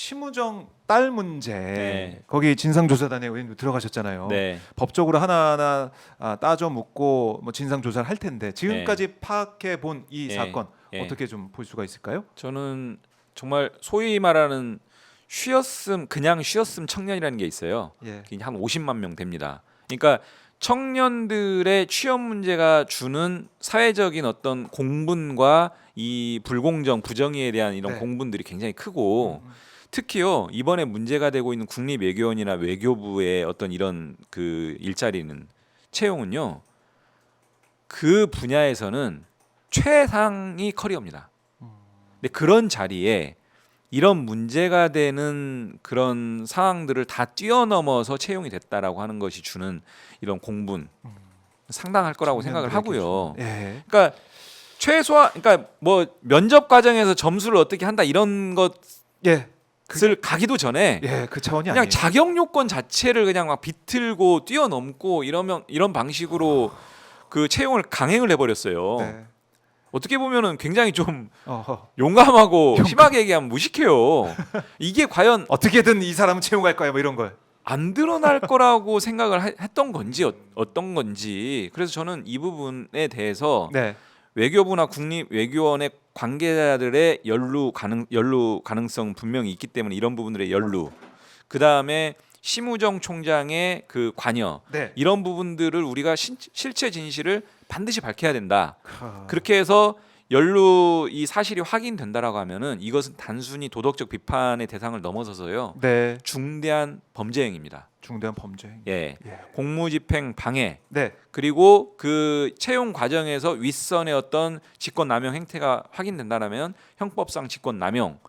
심우정 딸 문제 네. 거기 진상조사단에 의원님 들어가셨잖아요. 네. 법적으로 하나하나 따져 묻고 뭐 진상 조사를 할 텐데 지금까지 파악해 본 이 네. 사건 네. 어떻게 좀 볼 수가 있을까요? 저는 정말 소위 말하는 그냥 쉬었음 청년이라는 게 있어요. 예. 그게 한 50만 명 됩니다. 그러니까 청년들의 취업 문제가 주는 사회적인 어떤 공분과 이 불공정, 부정의에 대한 이런 네. 공분들이 굉장히 크고 특히요 이번에 문제가 되고 있는 국립외교원이나 외교부의 어떤 이런 그 일자리는 채용은요 그 분야에서는 최상위 커리어입니다. 근데 그런 자리에 이런 문제가 되는 그런 상황들을 다 뛰어넘어서 채용이 됐다라고 하는 것이 주는 이런 공분 상당할 거라고 생각을 하고요. 예. 그러니까 그러니까 뭐 면접 과정에서 점수를 어떻게 한다 이런 예. 것을 가기도 전에 예, 그 차원이 그냥 아니에요. 자격 요건 자체를 그냥 막 비틀고 뛰어넘고 이런 방식으로 그 채용을 강행을 해버렸어요. 네. 어떻게 보면은 굉장히 좀 어허. 용감하고 심하게 얘기하면 무식해요. 이게 과연 어떻게든 이 사람은 채용할 거야 뭐 이런 걸. 안 드러날 거라고 생각을 했던 건지 어떤 건지. 그래서 저는 이 부분에 대해서 네. 외교부나 국립외교원의 관계자들의 연루 가능성 분명히 있기 때문에 이런 부분들의 연루. 그 다음에 심우정 총장의 그 관여 네. 이런 부분들을 우리가 실체 진실을 반드시 밝혀야 된다. 아. 그렇게 해서 연루 이 사실이 확인된다라고 하면은 이것은 단순히 도덕적 비판의 대상을 넘어서서요 네. 중대한 범죄 행위입니다. 중대한 범죄. 예, 예. 공무집행 방해 네. 그리고 그 채용 과정에서 윗선의 어떤 직권남용 행태가 확인된다라면 형법상 직권남용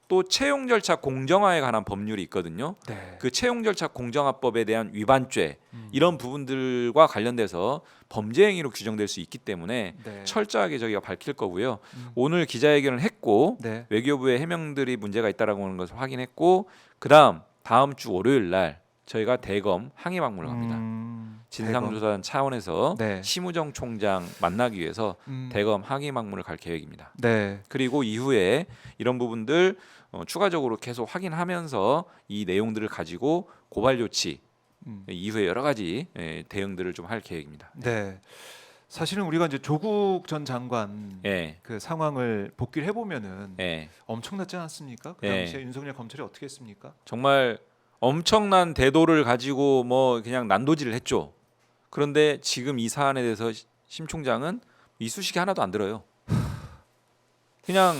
또 채용 절차 공정화에 관한 법률이 있거든요. 네. 그 채용 절차 공정화법에 대한 위반죄 이런 부분들과 관련돼서 범죄 행위로 규정될 수 있기 때문에 네. 철저하게 저희가 밝힐 거고요. 오늘 기자회견을 했고 네. 외교부의 해명들이 문제가 있다라고 하는 것을 확인했고 다음 주 월요일 날 저희가 대검 항의 방문을 합니다. 진상조사단 차원에서 네. 심우정 총장 만나기 위해서 대검 항의 방문을 갈 계획입니다. 네. 그리고 이후에 이런 부분들 추가적으로 계속 확인하면서 이 내용들을 가지고 고발 조치 이후에 여러 가지 대응들을 좀 할 계획입니다. 네. 사실은 우리가 이제 조국 전 장관 예, 그 상황을 복기를 해보면은 예, 엄청났지 않았습니까? 그 예. 당시에 윤석열 검찰이 어떻게 했습니까? 정말 엄청난 대도를 가지고 뭐 그냥 난도질을 했죠. 그런데 지금 이 사안에 대해서 심 총장은 이쑤시개 하나도 안 들어요. 그냥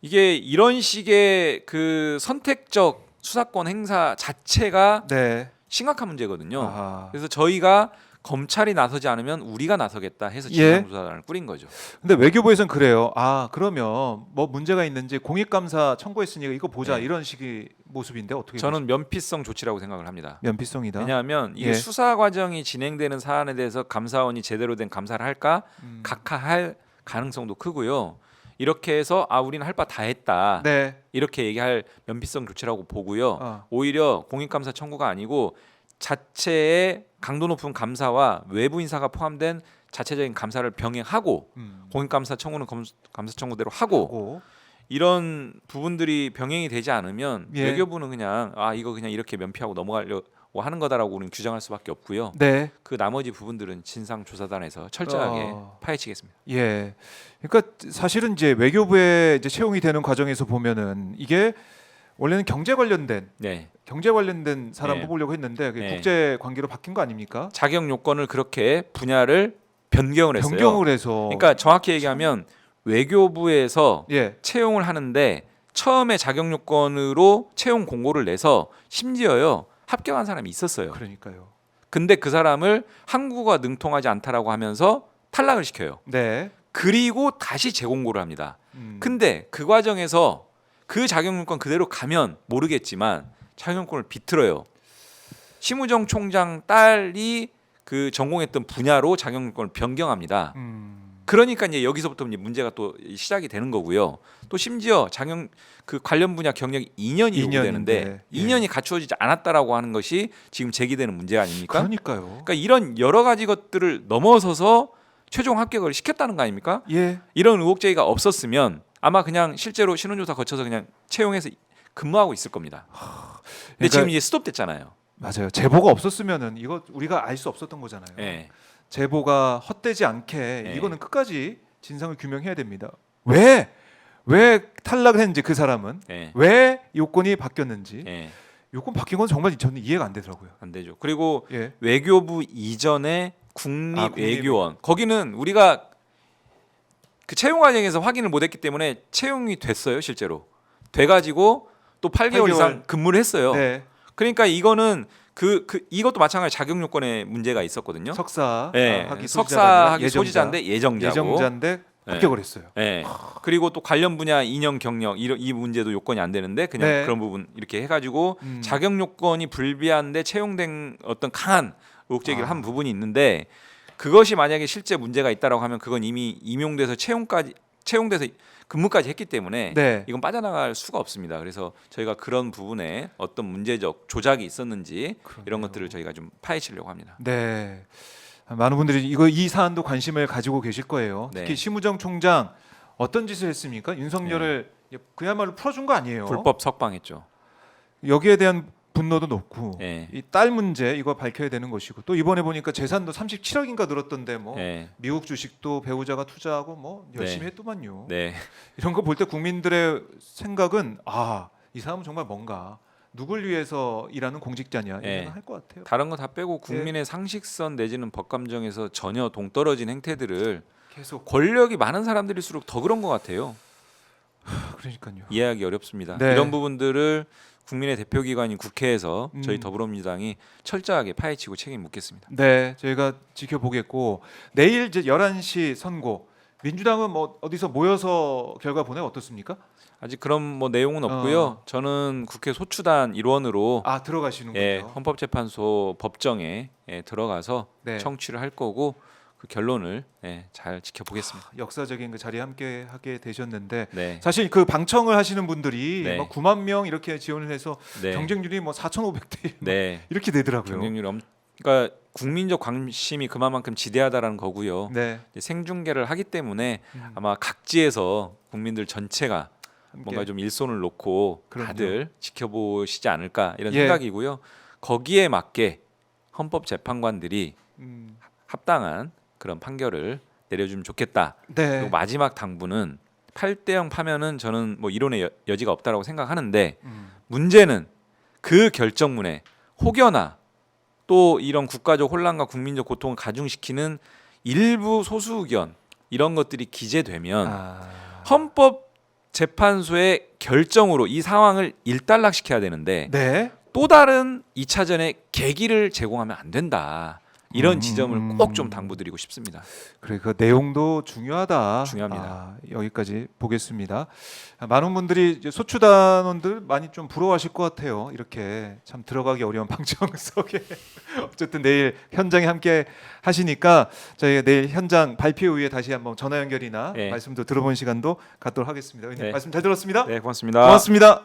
이게 이런 식의 그 선택적 수사권 행사 자체가 네. 심각한 문제거든요. 아하. 그래서 저희가 검찰이 나서지 않으면 우리가 나서겠다 해서 예. 진상조사단을 꾸린 거죠. 근데 외교부에서는 그래요. 아 그러면 뭐 문제가 있는지 공익감사 청구했으니까 이거 보자 네. 이런 식의 모습인데 어떻게? 저는 면피성 조치라고 생각을 합니다. 면피성이다. 왜냐하면 이게 예. 수사 과정이 진행되는 사안에 대해서 감사원이 제대로 된 감사를 할까 각하할 가능성도 크고요. 이렇게 해서 우리는 할 바 다 했다. 네. 이렇게 얘기할 면피성 조치라고 보고요. 어. 오히려 공익감사 청구가 아니고 자체의 강도 높은 감사와 외부 인사가 포함된 자체적인 감사를 병행하고 공익감사 청구는 감사 청구대로 하고 하고. 이런 부분들이 병행이 되지 않으면 예. 외교부는 그냥 이거 그냥 이렇게 면피하고 넘어가려고 하는 거다라고 우리는 규정할 수밖에 없고요. 네. 그 나머지 부분들은 진상조사단에서 철저하게 파헤치겠습니다. 예. 그러니까 사실은 이제 외교부에 이제 채용이 되는 과정에서 보면은 이게 원래는 경제 관련된 사람 네. 뽑으려고 했는데 그게 네. 국제 관계로 바뀐 거 아닙니까? 자격 요건을 그렇게 분야를 변경을 했어요. 변경을 해서. 그러니까 정확히 얘기하면 외교부에서 예. 채용을 하는데 처음에 자격 요건으로 채용 공고를 내서 심지어요 합격한 사람이 있었어요. 그러니까요. 근데 그 사람을 한국어가 능통하지 않다라고 하면서 탈락을 시켜요. 네. 그리고 다시 재공고를 합니다. 음. 근데 그 과정에서 그 자격 요건 그대로 가면 모르겠지만 자격 요건을 비틀어요. 심우정 총장 딸이 그 전공했던 분야로 자격 요건을 변경합니다. 그러니까 이제 여기서부터 이제 문제가 또 시작이 되는 거고요. 또 심지어 그 관련 분야 경력이 2년이 요구되는데 2년이 갖추어지지 않았다라고 하는 것이 지금 제기되는 문제 아닙니까? 그러니까요. 그러니까 이런 여러 가지 것들을 넘어서서 최종 합격을 시켰다는 거 아닙니까? 예. 이런 의혹 제기가 없었으면 아마 그냥 실제로 신원조사 거쳐서 그냥 채용해서 근무하고 있을 겁니다. 근데 그러니까 지금 이제 스톱됐잖아요. 맞아요. 제보가 없었으면은 이거 우리가 알 수 없었던 거잖아요. 예. 제보가 헛되지 않게 네. 이거는 끝까지 진상을 규명해야 됩니다. 왜 탈락을 했는지 그 사람은 예. 왜 요건이 바뀌었는지 예. 요건 바뀐 건 정말 저는 이해가 안 되더라고요. 안 되죠. 그리고 예. 외교부 이전에 국립외교원 거기는 우리가 그 채용 과정에서 확인을 못했기 때문에 채용이 됐어요. 실제로 돼가지고 또 8개월 8개월. 이상 근무를 했어요. 네. 그러니까 이거는 이것도 마찬가지 자격 요건에 문제가 있었거든요. 석사 네. 학위 석사학위 예정자. 소지자인데 예정자고. 예정자인데 합격을 했어요. 네. 그리고 또 관련 분야 2년 경력 이 문제도 요건이 안 되는데 그냥 네. 그런 부분 이렇게 해가지고 자격 요건이 불비한데 채용된 어떤 강한 의혹 제기를 한 부분이 있는데 그것이 만약에 실제 문제가 있다라고 하면 그건 이미 임용돼서 채용돼서 근무까지 했기 때문에 네. 이건 빠져나갈 수가 없습니다. 그래서 저희가 그런 부분에 어떤 문제적 조작이 있었는지 이런 것들을 저희가 좀 파헤치려고 합니다. 네. 많은 분들이 이 사안도 관심을 가지고 계실 거예요. 네. 특히 심우정 총장 어떤 짓을 했습니까? 윤석열을 그야말로 풀어준 거 아니에요. 불법 석방했죠. 여기에 대한 분노도 높고 네. 이 딸 문제 이거 밝혀야 되는 것이고 또 이번에 보니까 재산도 37억인가 늘었던데 뭐 네. 미국 주식도 배우자가 투자하고 뭐 열심히 네. 했더만요. 네. 이런 거 볼 때 국민들의 생각은 이 사람은 정말 뭔가 누굴 위해서 일하는 공직자냐 이런 네. 생각 할것 같아요. 다른 거 다 빼고 국민의 상식선 내지는 법감정에서 전혀 동떨어진 행태들을 계속 권력이 많은 사람들일수록 더 그런 것 같아요. 그러니까요. 이해하기 어렵습니다. 네. 이런 부분들을 국민의 대표기관인 국회에서 저희 음. 더불어민주당이 철저하게 파헤치고 책임 묻겠습니다. 네, 저희가 지켜보겠고 내일 이제 11시 선고. 민주당은 뭐 어디서 모여서 결과 보내 어떻습니까? 아직 그런 뭐 내용은 없고요. 저는 국회 소추단 일원으로 들어가시는군요. 헌법재판소 법정에 들어가서 네. 청취를 할 거고 그 결론을 잘 지켜보겠습니다. 역사적인 그 자리에 함께 하게 되셨는데 네. 사실 그 방청을 하시는 분들이 네. 뭐 9만 명 이렇게 지원을 해서 네. 경쟁률이 뭐 4,500대 1 네. 이렇게 되더라고요. 경쟁률이 그러니까 국민적 관심이 그만큼 지대하다라는 거고요. 네. 이제 생중계를 하기 때문에 아마 각지에서 국민들 전체가 뭔가 좀 일손을 놓고 그럼요. 다들 지켜보시지 않을까 이런 예. 생각이고요. 거기에 맞게 헌법재판관들이 합당한 그런 판결을 내려주면 좋겠다. 네. 그리고 마지막 당부는 8대0 파면은 저는 뭐 이론의 여지가 없다라고 생각하는데 문제는 그 결정문에 혹여나 또 이런 국가적 혼란과 국민적 고통을 가중시키는 일부 소수 의견 이런 것들이 기재되면 헌법재판소의 결정으로 이 상황을 일단락시켜야 되는데 네. 또 다른 2차전의 계기를 제공하면 안 된다. 이런 지점을 꼭 좀 당부드리고 싶습니다. 그래 그 내용도 중요하다. 중요합니다. 여기까지 보겠습니다. 많은 분들이 이제 소추단원들 많이 좀 부러워하실 것 같아요. 이렇게 참 들어가기 어려운 방청석에 어쨌든 내일 현장에 함께 하시니까 저희가 내일 현장 발표 후에 다시 한번 전화 연결이나 네. 말씀도 들어보는 시간도 갖도록 하겠습니다. 의원님 네. 말씀 잘 들었습니다. 네, 고맙습니다. 고맙습니다.